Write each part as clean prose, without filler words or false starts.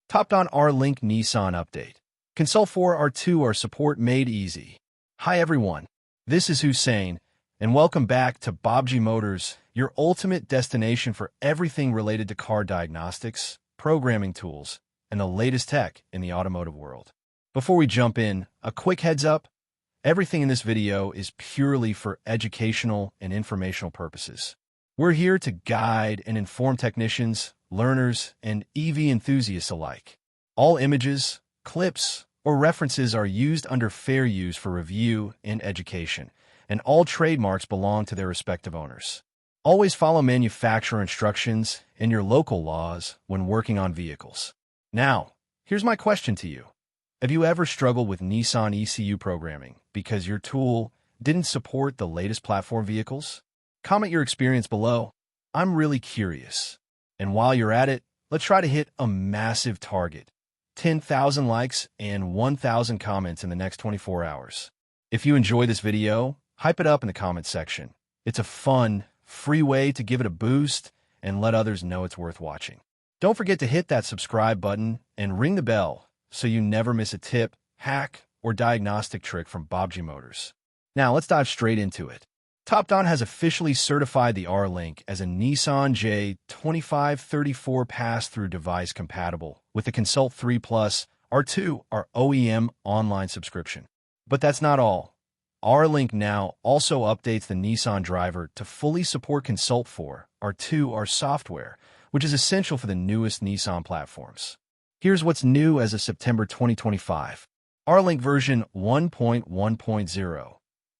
Topdon RLink Nissan update. Consult for R2R support made easy. Hi everyone, this is Hussain, and welcome back to Baabji Motors, your ultimate destination for everything related to car diagnostics, programming tools, and the latest tech in the automotive world. Before we jump in, a quick heads up. Everything in this video is purely for educational and informational purposes. We're here to guide and inform technicians, learners, and EV enthusiasts alike. All images, clips, or references are used under fair use for review and education, and all trademarks belong to their respective owners. Always follow manufacturer instructions and your local laws when working on vehicles. Now, here's my question to you. Have you ever struggled with Nissan ECU programming because your tool didn't support the latest platform vehicles? Comment your experience below. I'm really curious. And while you're at it, let's try to hit a massive target. 10,000 likes and 1,000 comments in the next 24 hours. If you enjoy this video, hype it up in the comment section. It's a fun, free way to give it a boost and let others know it's worth watching. Don't forget to hit that subscribe button and ring the bell so you never miss a tip, hack, or diagnostic trick from Baabji Motors. Now let's dive straight into it. Topdon has officially certified the RLink as a Nissan J2534 pass-through device compatible with the Consult 3 Plus R2R OEM online subscription. But that's not all. RLink now also updates the Nissan driver to fully support Consult 4 R2R software, which is essential for the newest Nissan platforms. Here's what's new as of September 2025. RLink version 1.1.0.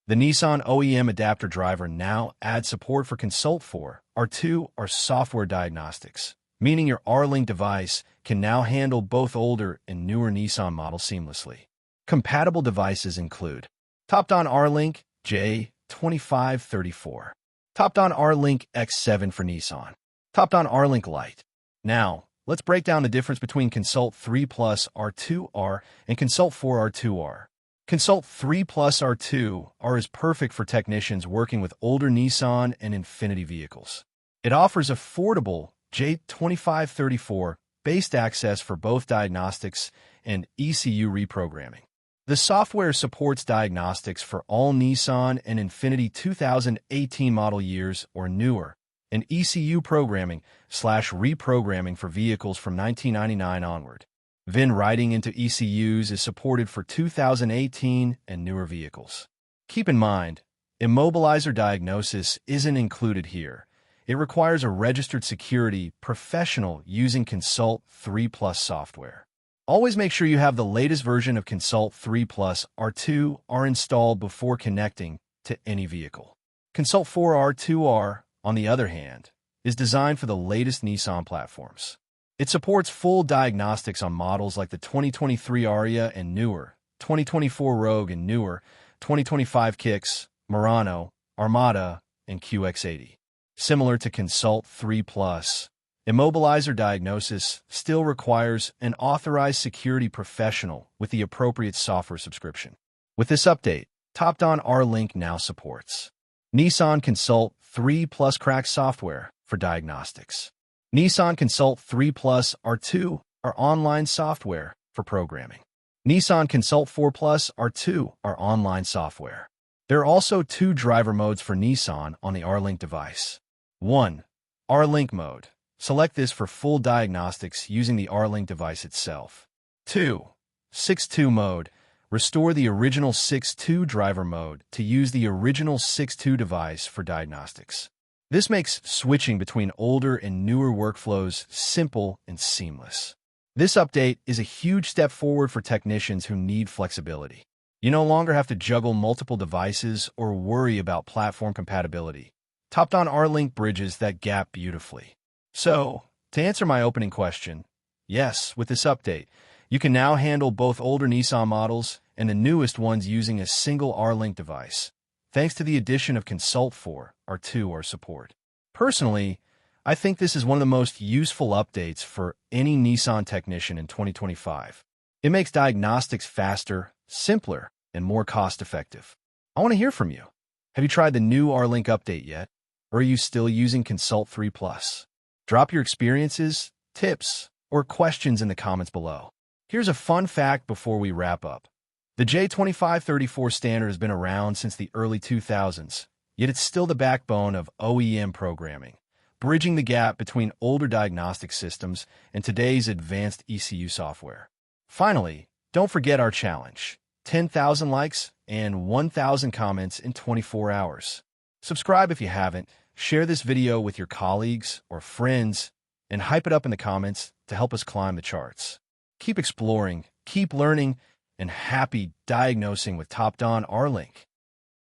The Nissan OEM adapter driver now adds support for Consult 4 R2R software diagnostics, meaning your RLink device can now handle both older and newer Nissan models seamlessly. Compatible devices include Topdon RLink J2534, Topdon RLink X7 for Nissan, Topdon RLink Lite. Now, let's break down the difference between Consult 3 Plus R2R and Consult 4 R2R. Consult 3 Plus R2R is perfect for technicians working with older Nissan and Infiniti vehicles. It offers affordable J2534-based access for both diagnostics and ECU reprogramming. The software supports diagnostics for all Nissan and Infiniti 2018 model years or newer, and ECU programming/reprogramming for vehicles from 1999 onward. VIN writing into ECUs is supported for 2018 and newer vehicles. Keep in mind, immobilizer diagnosis isn't included here. It requires a registered security professional using Consult 3 Plus software. Always make sure you have the latest version of Consult 3 Plus R2R installed before connecting to any vehicle. Consult 4 R2R, on the other hand, is designed for the latest Nissan platforms. It supports full diagnostics on models like the 2023 Ariya and newer, 2024 Rogue and newer, 2025 Kicks, Murano, Armada, and QX80. Similar to Consult 3 Plus, immobilizer diagnosis still requires an authorized security professional with the appropriate software subscription. With this update, Topdon RLink now supports Nissan Consult 3 Plus cracked software for diagnostics, Nissan Consult 3 Plus R2R online software for programming, Nissan Consult 4 Plus R2R online software. There are also two driver modes for Nissan on the RLink device. 1. RLink mode. Select this for full diagnostics using the RLink device itself. 2. 6.2 mode. Restore the original 6.2 driver mode to use the original 6.2 device for diagnostics. This makes switching between older and newer workflows simple and seamless. This update is a huge step forward for technicians who need flexibility. You no longer have to juggle multiple devices or worry about platform compatibility. Topdon RLink bridges that gap beautifully. So, to answer my opening question, yes, with this update, you can now handle both older Nissan models and the newest ones using a single RLink device, thanks to the addition of Consult 4 R2R support. Personally, I think this is one of the most useful updates for any Nissan technician in 2025. It makes diagnostics faster, simpler, and more cost-effective. I want to hear from you. Have you tried the new RLink update yet? Or are you still using Consult 3 Plus? Drop your experiences, tips, or or questions in the comments below. Here's a fun fact before we wrap up. The J2534 standard has been around since the early 2000s, yet it's still the backbone of OEM programming, bridging the gap between older diagnostic systems and today's advanced ECU software. Finally, don't forget our challenge: 10,000 likes and 1,000 comments in 24 hours. Subscribe if you haven't, share this video with your colleagues or friends, and hype it up in the comments to help us climb the charts. Keep exploring, keep learning, and happy diagnosing with Topdon RLink.